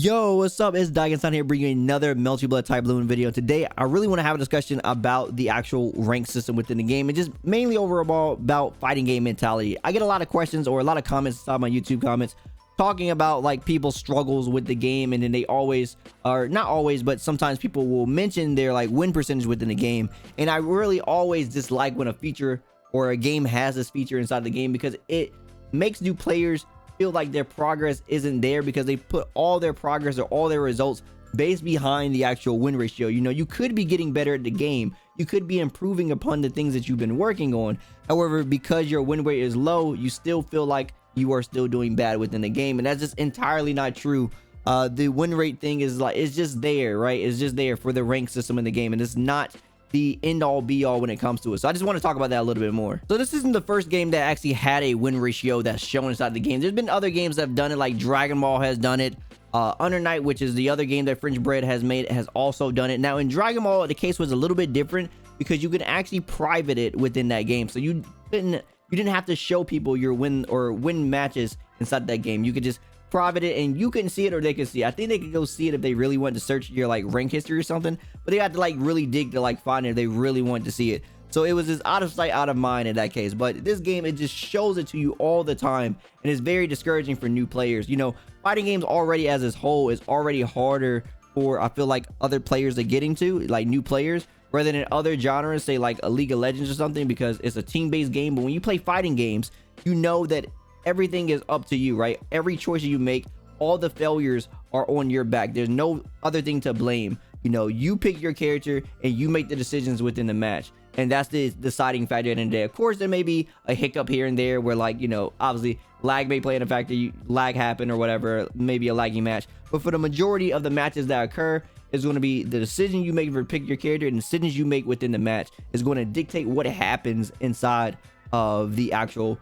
Yo, what's up? It's Dagenson here bringing you another Melty Blood Type Lumina video. Today, I really want to have a discussion about the actual rank system within the game and just mainly overall about fighting game mentality. I get a lot of questions or a lot of comments inside my YouTube comments talking about like people's struggles with the game, and then they always, or not always, but sometimes people will mention their like win percentage within the game. And I really always dislike when a feature or a game has this feature inside the game, because it makes new players feel like their progress isn't there, because they put all their progress or all their results based behind the actual win ratio. You know, you could be getting better at the game, you could be improving upon the things that you've been working on. However, because your win rate is low, you still feel like you are still doing bad within the game, and that's just entirely not true. The win rate thing is like, it's just there, right? It's just there for the rank system in the game, and it's not the end all be all when it comes to it. So I just want to talk about that a little bit more. So this isn't the first game that actually had a win ratio that's shown inside the game. There's been other games that have done it, like Dragon Ball has done it. Under Night, which is the other game that French Bread has made, has also done it. Now in Dragon Ball, the case was a little bit different because you can actually private it within that game. So you didn't have to show people your win matches inside that game. You could just private it and you can see it, or they can see it. I think they could go see it if they really want to search your like rank history or something, but they had to like really dig to like find it if they really want to see it. So it was just out of sight, out of mind in that case. But this game, it just shows it to you all the time, and it's very discouraging for new players. You know, fighting games already as a whole is already harder for, I feel like, other players to get into, like new players, rather than other genres, say like a League of Legends or something, because it's a team-based game. But when you play fighting games, you know that everything is up to you, right? Every choice you make, all the failures are on your back. There's no other thing to blame. You know, you pick your character and you make the decisions within the match, and that's the deciding factor at the end of the day. Of course, there may be a hiccup here and there where, like, you know, obviously lag may play in a factor, lag happen or whatever, maybe a laggy match, but for the majority of the matches that occur, is going to be the decision you make for pick your character, and decisions you make within the match is going to dictate what happens inside of the actual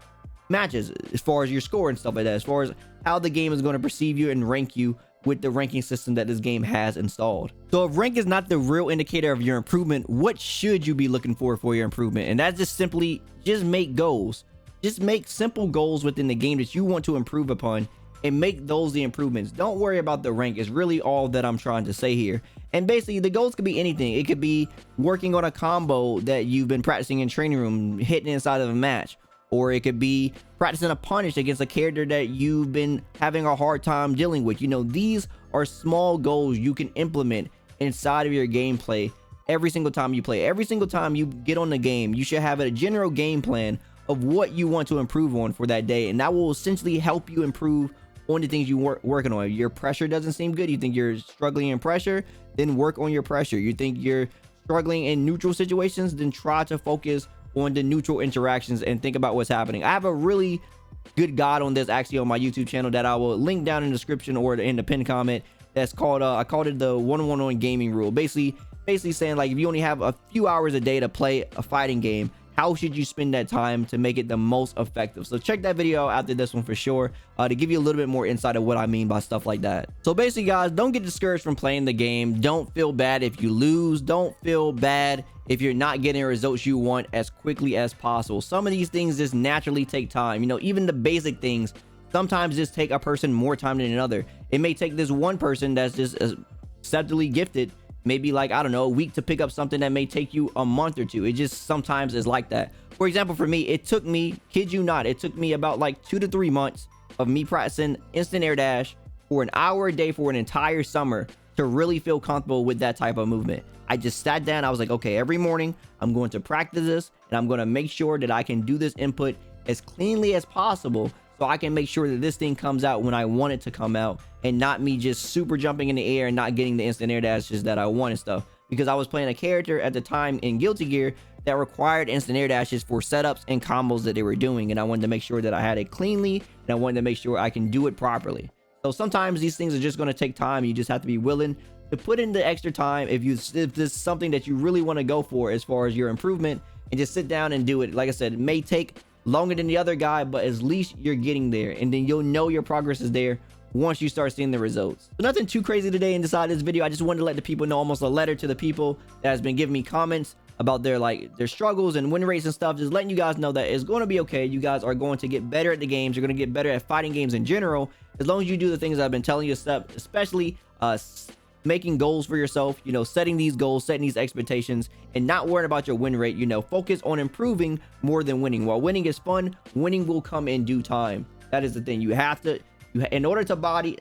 matches, as far as your score and stuff like that, as far as how the game is going to perceive you and rank you with the ranking system that this game has installed. So if rank is not the real indicator of your improvement, what should you be looking for your improvement? And that's just simply just make goals. Just make simple goals within the game that you want to improve upon, and make those the improvements. Don't worry about the rank, is really all that I'm trying to say here. And basically the goals could be anything. It could be working on a combo that you've been practicing in training room, hitting inside of a match, or it could be practicing a punish against a character that you've been having a hard time dealing with. You know, these are small goals you can implement inside of your gameplay every single time you play. Every single time you get on the game, you should have a general game plan of what you want to improve on for that day, and that will essentially help you improve on the things you working on. Your pressure doesn't seem good, you think you're struggling in pressure, then work on your pressure. You think you're struggling in neutral situations, then try to focus on the neutral interactions and think about what's happening. I have a really good guide on this actually on my YouTube channel that I will link down in the description or in the pinned comment. That's called I called it the 1-on-1 gaming rule. Basically saying, like, if you only have a few hours a day to play a fighting game, how should you spend that time to make it the most effective? So check that video out after this one for sure, to give you a little bit more insight of what I mean by stuff like that. So basically, guys, don't get discouraged from playing the game. Don't feel bad if you lose. Don't feel bad if you're not getting the results you want as quickly as possible. Some of these things just naturally take time. You know, even the basic things sometimes just take a person more time than another. It may take this one person that's just exceptionally gifted, maybe like, I don't know, a week to pick up something that may take you a month or two. It just sometimes is like that. For example, for me, it took me, kid you not, it took me about like 2 to 3 months of me practicing instant air dash for an hour a day for an entire summer to really feel comfortable with that type of movement. I just sat down, I was like, okay, every morning I'm going to practice this, and I'm going to make sure that I can do this input as cleanly as possible, so I can make sure that this thing comes out when I want it to come out, and not me just super jumping in the air and not getting the instant air dashes that I want and stuff. Because I was playing a character at the time in Guilty Gear that required instant air dashes for setups and combos that they were doing, and I wanted to make sure that I had it cleanly, and I wanted to make sure I can do it properly. So sometimes these things are just going to take time. You just have to be willing to put in the extra time if this is something that you really want to go for as far as your improvement, and just sit down and do it. Like I said, it may take longer than the other guy, but at least you're getting there, and then you'll know your progress is there once you start seeing the results. So nothing too crazy today inside this video. I just wanted to let the people know, almost a letter to the people that has been giving me comments about their struggles and win rates and stuff, just letting you guys know that it's going to be okay. You guys are going to get better at the games. You're going to get better at fighting games in general, as long as you do the things I've been telling you, especially making goals for yourself, you know, setting these goals, setting these expectations, and not worrying about your win rate. You know, focus on improving more than winning. While winning is fun, winning will come in due time. That is the thing. You have to, in order to body,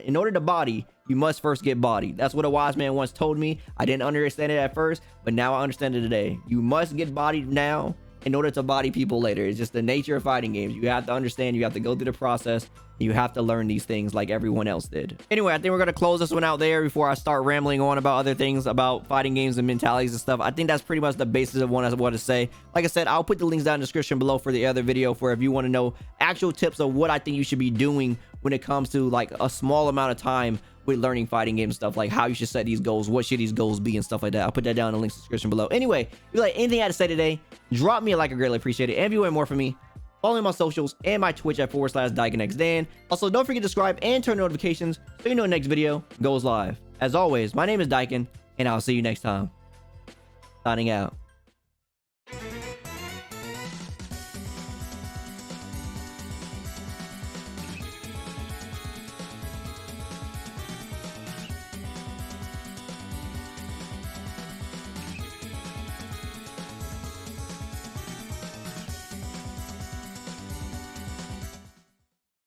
you must first get bodied. That's what a wise man once told me. I didn't understand it at first, but now I understand it today. You must get bodied now in order to body people later. It's just the nature of fighting games. You have to understand, you have to go through the process. You have to learn these things like everyone else did. Anyway, I think we're going to close this one out there before I start rambling on about other things about fighting games and mentalities and stuff. I think that's pretty much the basis of what I want to say. Like I said, I'll put the links down in the description below for the other video for if you want to know actual tips of what I think you should be doing when it comes to like a small amount of time with learning fighting game stuff, like how you should set these goals, what should these goals be, and stuff like that. I'll put that down in the links in the description below. Anyway, if you like anything I had to say today, drop me a like. I greatly appreciate it. And if you want more from me, follow me on my socials and my Twitch at /DyconXDan. Also, don't forget to subscribe and turn notifications so you know the next video goes live. As always, my name is Dyken, and I'll see you next time. Signing out.